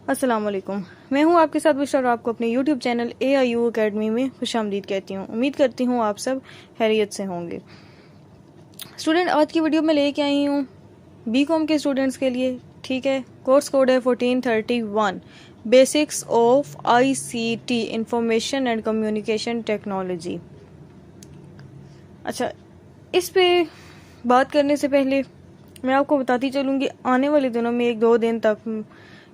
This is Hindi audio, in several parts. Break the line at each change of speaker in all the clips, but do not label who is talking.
अस्सलाम वालेकुम। मैं हूं आपके साथ बुशरा और आपको अपने यूट्यूब चैनल AIU अकेडमी में खुशामदीद कहती हूं। उम्मीद करती हूं आप सब खैरियत से होंगे। स्टूडेंट, आज की वीडियो में लेके आई हूं BCom के स्टूडेंट्स के लिए। ठीक है, कोर्स कोड है 1431, basics of ICT information and communication technology. अच्छा, इस पे बात करने से पहले मैं आपको बताती चलूँगी, आने वाले दिनों में 1-2 दिन तक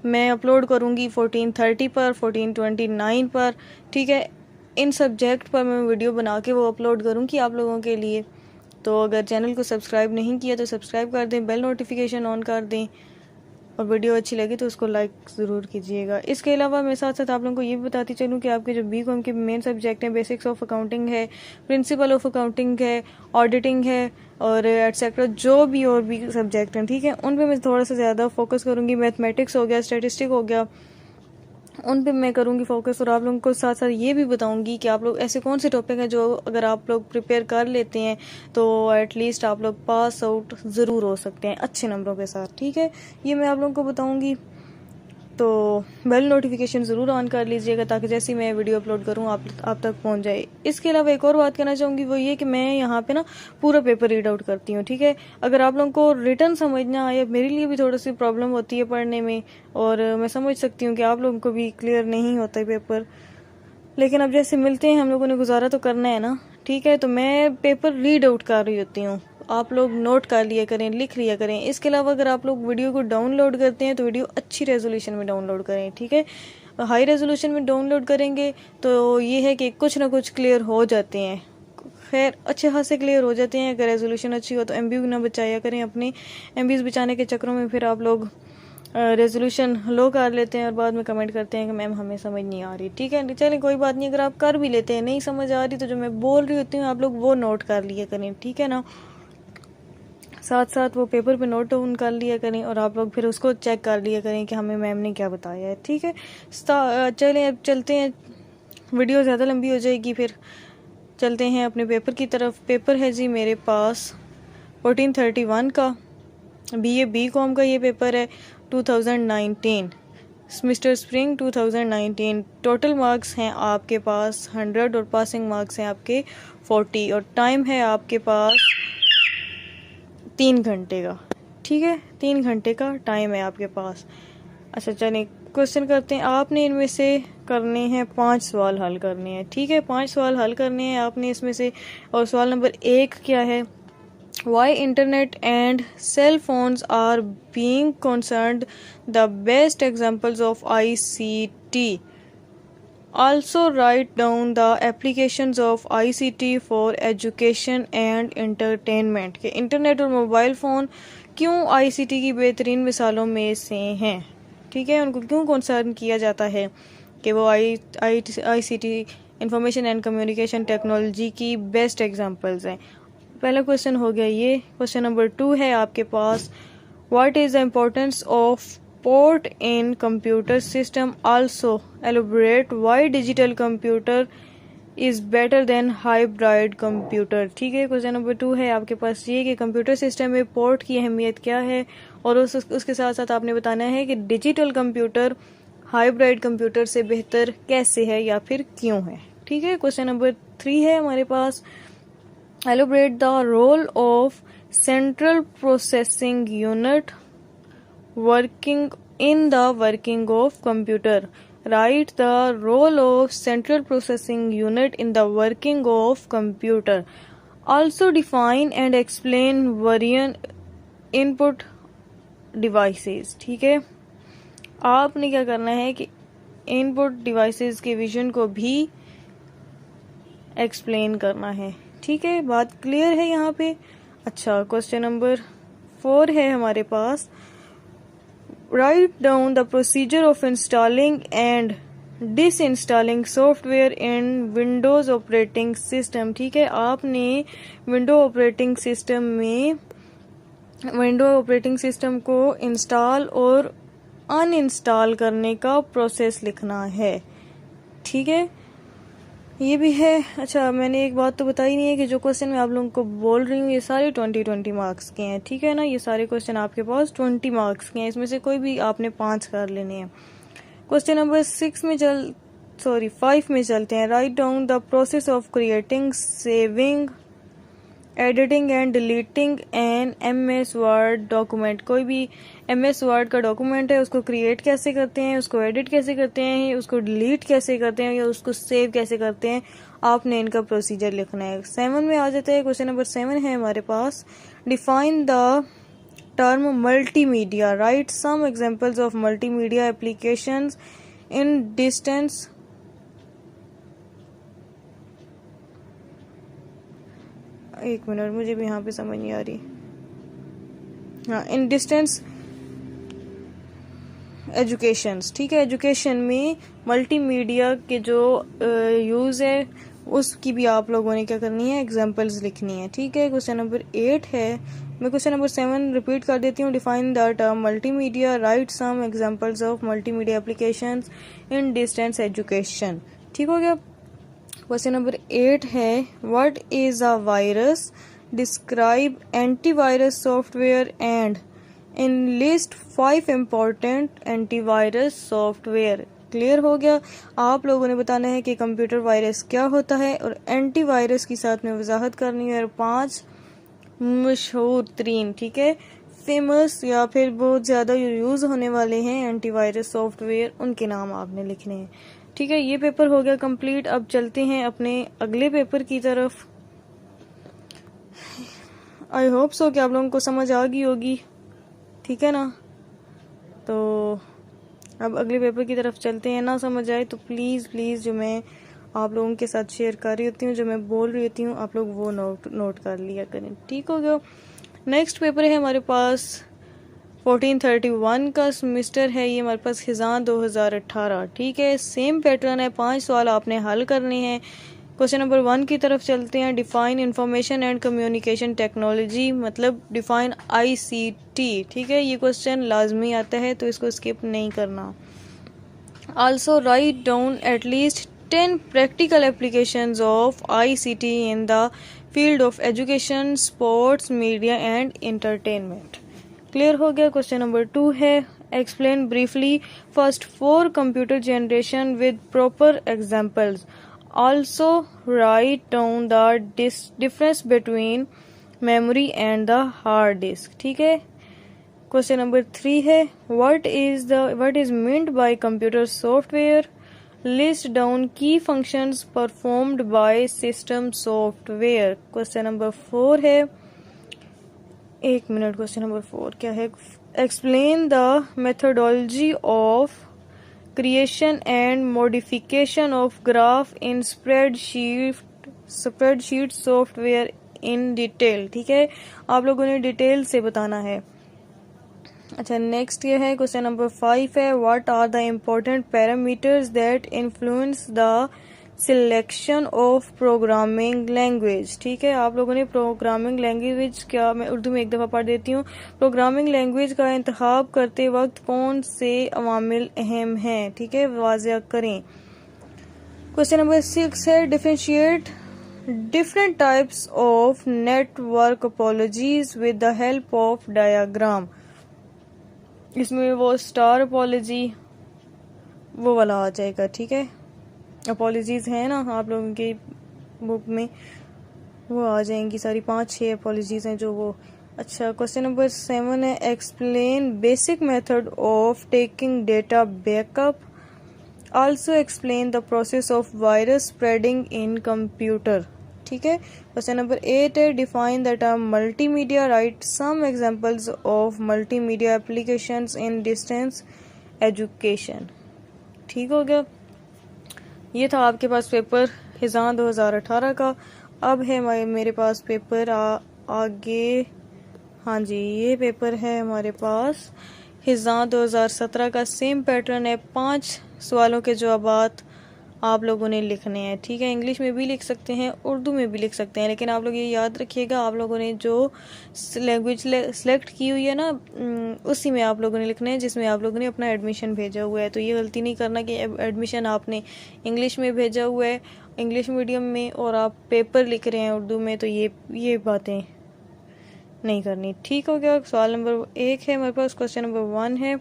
मैं अपलोड करूँगी 1430 पर, 1429 पर। ठीक है, इन सब्जेक्ट पर मैं वीडियो बना के वो अपलोड करूँगी आप लोगों के लिए। तो अगर चैनल को सब्सक्राइब नहीं किया तो सब्सक्राइब कर दें, बेल नोटिफिकेशन ऑन कर दें, और वीडियो अच्छी लगी तो उसको लाइक ज़रूर कीजिएगा। इसके अलावा मैं साथ साथ आप लोगों को ये भी बताती चलूँ कि आपके जो BCom के मेन सब्जेक्ट हैं, बेसिक्स ऑफ अकाउंटिंग है, प्रिंसिपल ऑफ अकाउंटिंग है, ऑडिटिंग है और एटसेट्रा, जो भी और भी सब्जेक्ट हैं, ठीक है, उन पे मैं थोड़ा सा ज़्यादा फोकस करूँगी। मैथमेटिक्स हो गया, स्टैटिस्टिक हो गया, उन पे मैं करूँगी फोकस। और आप लोगों को साथ साथ ये भी बताऊँगी कि आप लोग ऐसे कौन से टॉपिक हैं जो अगर आप लोग प्रिपेयर कर लेते हैं तो एटलीस्ट आप लोग पास आउट ज़रूर हो सकते हैं अच्छे नंबरों के साथ। ठीक है, ये मैं आप लोगों को बताऊँगी। तो बेल नोटिफिकेशन ज़रूर ऑन कर लीजिएगा ताकि जैसे ही मैं वीडियो अपलोड करूँ आप तक पहुँच जाए। इसके अलावा एक और बात करना चाहूँगी, वो ये कि मैं यहाँ पे ना पूरा पेपर रीड आउट करती हूँ। ठीक है, अगर आप लोगों को रिटर्न समझना आए, मेरे लिए भी थोड़ी सी प्रॉब्लम होती है पढ़ने में, और मैं समझ सकती हूँ कि आप लोगों को भी क्लियर नहीं होता है पेपर, लेकिन अब जैसे मिलते हैं हम लोगों ने गुजारा तो करना है ना। ठीक है, तो मैं पेपर रीड आउट कर रही होती हूँ, आप लोग नोट कर लिया करें, लिख लिया करें। इसके अलावा अगर आप लोग वीडियो को डाउनलोड करते हैं तो वीडियो अच्छी रेजोल्यूशन में डाउनलोड करें। ठीक है, हाई रेजोल्यूशन में डाउनलोड करेंगे तो ये है कि कुछ ना कुछ क्लियर हो जाते हैं, खैर अच्छे खासे क्लियर हो जाते हैं। अगर रेजोल्यूशन अच्छी हो तो MB ना बचाया करें अपने, MBs बचाने के चक्करों में फिर आप लोग रेजोल्यूशन लो कर लेते हैं और बाद में कमेंट करते हैं कि मैम हमें समझ नहीं आ रही। ठीक है, चलें कोई बात नहीं, अगर आप कर भी लेते हैं नहीं समझ आ रही तो जो मैं बोल रही होती हूँ आप लोग वो नोट कर लिया करें। ठीक है ना, साथ साथ वो पेपर पे नोट डाउन कर लिया करें और आप लोग फिर उसको चेक कर लिया करें कि हमें मैम ने क्या बताया है। ठीक है, चलें अब चलते हैं, वीडियो ज़्यादा लंबी हो जाएगी, फिर चलते हैं अपने पेपर की तरफ। पेपर है जी मेरे पास 1431 का, BA BCom का ये पेपर है 2019, मिस्टर स्प्रिंग 2019। टोटल मार्क्स हैं आपके पास 100 और पासिंग मार्क्स हैं आपके 40, और टाइम है आपके पास 3 घंटे का। ठीक है, 3 घंटे का टाइम है आपके पास। अच्छा चलिए क्वेश्चन करते हैं। आपने इनमें से करने हैं 5 सवाल हल करने हैं। ठीक है, 5 सवाल हल करने हैं आपने इसमें से। और सवाल नंबर 1 क्या है, Why internet and cell phones are being considered the best examples of ICT? Also write down the applications of ICT for education and entertainment. कि इंटरनेट और मोबाइल फ़ोन क्यों ICT की बेहतरीन मिसालों में से हैं। ठीक है, उनको क्यों कंसर्न किया जाता है कि वो ICT information and communication technology की बेस्ट एग्जांपल्स हैं। पहला क्वेश्चन हो गया ये। क्वेश्चन नंबर 2 है आपके पास, what is the importance of port in computer system, also elaborate why digital computer is better than hybrid computer. ठीक है, क्वेश्चन नंबर 2 है आपके पास ये कि कंप्यूटर सिस्टम में पोर्ट की अहमियत क्या है, और उसके साथ साथ आपने बताना है कि डिजिटल कंप्यूटर हाइब्रिड कंप्यूटर से बेहतर कैसे है या फिर क्यों है। ठीक है, क्वेश्चन नंबर 3 है हमारे पास, elaborate the role of central processing unit working in the working of computer. Write the role of central processing unit in the working of computer. Also define and explain variant input devices. ठीक है, आपने क्या करना है कि इनपुट डिवाइसेस के विजन को भी एक्सप्लेन करना है। ठीक है, बात क्लियर है यहाँ पे। अच्छा, क्वेश्चन नंबर 4 है हमारे पास, write down the procedure of installing and disinstalling software in Windows operating system. ठीक है, आपने विंडो ऑपरेटिंग सिस्टम को इंस्टॉल और अनइंस्टॉल करने का प्रोसेस लिखना है। ठीक है, ये भी है। अच्छा, मैंने एक बात तो बताई नहीं है कि जो क्वेश्चन मैं आप लोगों को बोल रही हूँ ये सारे 20 मार्क्स के हैं। ठीक है ना, ये सारे क्वेश्चन आपके पास 20 मार्क्स के हैं, इसमें से कोई भी आपने 5 कर लेने हैं। क्वेश्चन नंबर 5 में चलते हैं। Write down the process of creating, saving, editing and deleting an MS word document. कोई भी MS वर्ड का डॉक्यूमेंट है, उसको क्रिएट कैसे करते हैं, उसको एडिट कैसे करते हैं, उसको डिलीट कैसे करते हैं या उसको सेव कैसे करते हैं, आपने इनका प्रोसीजर लिखना है। 7 में आ जाते हैं। क्वेश्चन नंबर 7 है हमारे पास। Define the term multimedia. Write some examples of multimedia applications in distance. एक मिनट, मुझे भी यहाँ पे समझ नहीं आ रही। हाँ, इन डिस्टेंस एजुकेशन, ठीक है। एजुकेशन में मल्टीमीडिया के जो यूज़ है उसकी भी आप लोगों ने क्या करनी है, एग्जांपल्स लिखनी है, ठीक है। क्वेश्चन नंबर 8 है। मैं क्वेश्चन नंबर 7 रिपीट कर देती हूँ। Define the term multimedia. Write some examples of multimedia applications in distance education. ठीक हो गया। क्वेश्चन नंबर 8 है। What is a virus? Describe antivirus software and enlist 5 important antivirus software. Clear हो गया। आप लोगों ने बताना है कि कंप्यूटर वायरस क्या होता है और एंटीवायरस की साथ में वजाहत करनी है और 5 मशहूर तरीन, ठीक है, फेमस या फिर बहुत ज़्यादा यूज़ होने वाले हैं एंटीवायरस सॉफ्टवेयर, उनके नाम आपने लिखने हैं, ठीक है। ये पेपर हो गया कंप्लीट। अब चलते हैं अपने अगले पेपर की तरफ। आई होप सो कि आप लोगों को समझ आ गई होगी, ठीक है ना। तो अब अगले पेपर की तरफ चलते हैं। ना समझ आए तो प्लीज़ जो मैं आप लोगों के साथ शेयर कर रही होती हूँ, जो मैं बोल रही होती हूँ, आप लोग वो नोट कर लिया करें, ठीक हो गया। नेक्स्ट पेपर है हमारे पास 1431 का सेमेस्टर है। ये हमारे पास खिजान 2018, ठीक है। सेम पैटर्न है, 5 सवाल आपने हल करने हैं। क्वेश्चन नंबर 1 की तरफ चलते हैं। Define information and communication technology, मतलब डिफाइन ICT, ठीक है। ये क्वेश्चन लाजमी आता है तो इसको स्किप नहीं करना। Also write down at least 10 practical applications of ICT in the field of education, sports, media and entertainment. Clear हो गया। क्वेश्चन नंबर 2 है। Explain briefly first 4 computer generation with proper examples. Also write down the difference between memory and the hard disk, ठीक है। क्वेश्चन नंबर 3 है। what is meant by computer software? List down key functions performed by system software। Question number 4 है। एक मिनट, क्वेश्चन नंबर 4 क्या है? explain the methodology of creation and modification of graph in spreadsheet software in detail, ठीक है। आप लोगों ने डिटेल से बताना है। अच्छा, नेक्स्ट ये है क्वेश्चन नंबर 5 है। What are the important parameters that influence the selection of programming language, ठीक है। आप लोगों ने प्रोग्रामिंग लैंग्वेज क्या, मैं उर्दू में एक दफ़ा पढ़ देती हूँ। प्रोग्रामिंग लैंग्वेज का इंतखाब करते वक्त कौन से अवामिल अहम हैं, ठीक है, वाज़ेह करें। क्वेश्चन नंबर 6 है। Differentiate different types of network topologies with the help of diagram. इसमें वो स्टार अपॉलॉजी वो वाला आ जाएगा, ठीक है। अपॉलॉजीज हैं ना आप लोगों की बुक में, वो आ जाएंगी सारी, 5-6 अपॉलॉजीज हैं जो वो। अच्छा, क्वेश्चन नंबर 7 है। Explain basic method of taking data backup. Also explain the process of virus spreading in computer, ठीक है। क्वेश्चन नंबर 8 है। Define the term multimedia. Write some examples of multimedia applications in distance education, ठीक हो गया। ये था आपके पास पेपर हिजान 2018 का। अब है मेरे पास पेपर आगे, हाँ जी, ये पेपर है हमारे पास हिजान 2017 का। सेम पैटर्न है, 5 सवालों के जवाबात आप लोगों ने लिखने हैं, ठीक है। इंग्लिश में भी लिख सकते हैं, उर्दू में भी लिख सकते हैं, लेकिन आप लोग ये याद रखिएगा, आप लोगों ने जो लैंग्वेज सेलेक्ट की हुई है ना, उसी में आप लोगों ने लिखना है जिसमें आप लोगों ने अपना एडमिशन भेजा हुआ है। तो ये गलती नहीं करना कि एडमिशन आपने इंग्लिश में भेजा हुआ है, इंग्लिश मीडियम में, और आप पेपर लिख रहे हैं उर्दू में, तो ये बातें नहीं करनी, ठीक हो गया। सवाल नंबर 1 है हमारे पास। क्वेश्चन नंबर 1 है।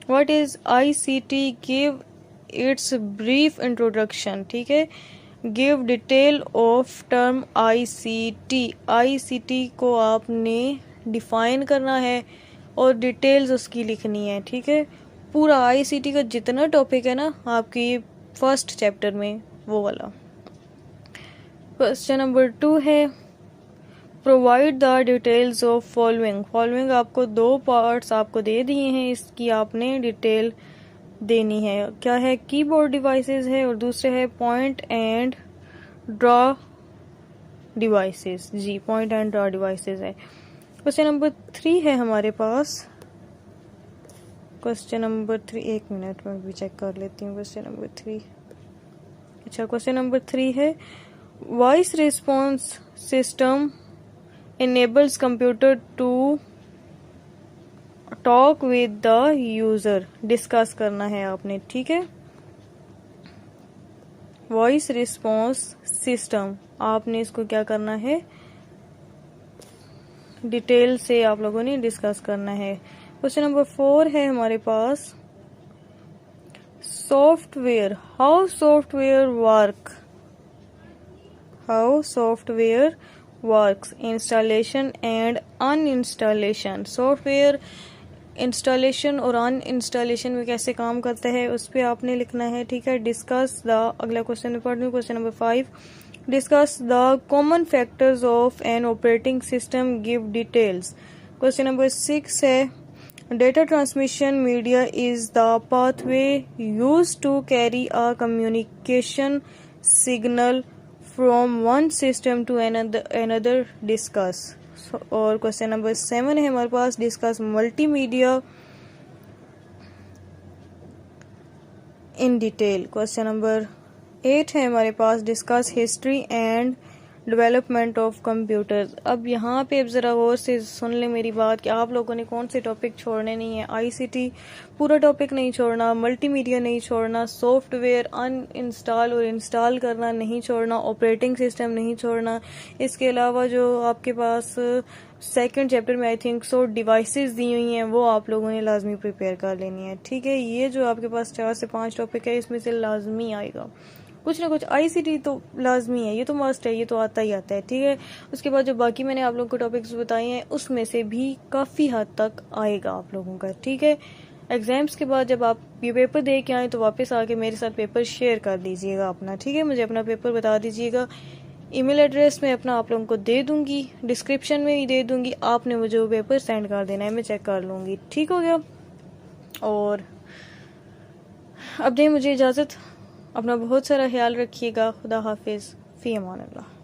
What is ICT? Give its brief introduction, ठीक है। Give detail of term ICT, ICT को आपने डिफाइन करना है और डिटेल्स उसकी लिखनी है, ठीक है। पूरा ICT का जितना टॉपिक है ना आपकी फर्स्ट चैप्टर में, वो वाला। क्वेश्चन नंबर 2 है provide the details of following. Following आपको 2 पार्ट्स आपको दे दिए हैं, इसकी आपने डिटेल देनी है। क्या है? कीबोर्ड डिवाइसेस है और दूसरे है पॉइंट एंड ड्रॉ डिवाइसेस। जी, पॉइंट एंड ड्रॉ डिवाइसेस है। क्वेश्चन नंबर 3 है हमारे पास। क्वेश्चन नंबर 3, 1 मिनट में भी चेक कर लेती हूँ। क्वेश्चन नंबर 3, अच्छा क्वेश्चन नंबर 3 है voice response system enables computer to talk with the user। Discuss करना है आपने, ठीक है। वॉइस रिस्पॉन्स सिस्टम आपने इसको क्या करना है, डिटेल से आप लोगों ने डिस्कस करना है। क्वेश्चन नंबर 4 है हमारे पास software. How software work, how software works, installation and uninstallation. Software installation और अनइंस्टॉलेशन में कैसे काम करता है उस पर आपने लिखना है, ठीक है। डिस्कस द, अगला क्वेश्चन पढ़ लूँ। Question number 5, discuss the common factors of an operating system, give details. Question number 6 है data transmission media is the pathway used to carry a communication signal from one system to another discuss। और क्वेश्चन नंबर 7 है हमारे पास discuss multimedia in detail. Question number 8 है हमारे पास discuss history and development of computers. अब यहाँ पे अब जरा गौर से सुन ले मेरी बात कि आप लोगों ने कौन से टॉपिक छोड़ने नहीं है। ICT पूरा टॉपिक नहीं छोड़ना, मल्टीमीडिया नहीं छोड़ना, सॉफ्टवेयर अनइंस्टॉल और इंस्टॉल करना नहीं छोड़ना, ऑपरेटिंग सिस्टम नहीं छोड़ना। इसके अलावा जो आपके पास सेकंड चैप्टर में आई थिंक सो डिवाइसेस दी हुई हैं वो आप लोगों ने लाजमी प्रिपेयर कर लेनी है, ठीक है। ये जो आपके पास 4 से 5 टॉपिक है इसमें से लाजमी आएगा कुछ ना कुछ। ICT तो लाजमी है, ये तो मस्ट है, ये तो आता ही आता है, ठीक है। उसके बाद जो बाकी मैंने आप लोगों को टॉपिक्स बताए हैं उसमें से भी काफ़ी हद तक आएगा आप लोगों का, ठीक है। एग्जाम्स के बाद जब आप ये पेपर दे के आए तो वापस आके मेरे साथ पेपर शेयर कर दीजिएगा अपना, ठीक है। मुझे अपना पेपर बता दीजिएगा, ईमेल एड्रेस मैं अपना आप लोगों को दे दूंगी, डिस्क्रिप्शन में भी दे दूंगी। आपने मुझे वो पेपर सेंड कर देना है, मैं चेक कर लूँगी, ठीक हो गया। और अब दें मुझे इजाज़त, अपना बहुत सारा ख्याल रखिएगा। खुदा हाफिज़, फ़ी अमान अल्लाह।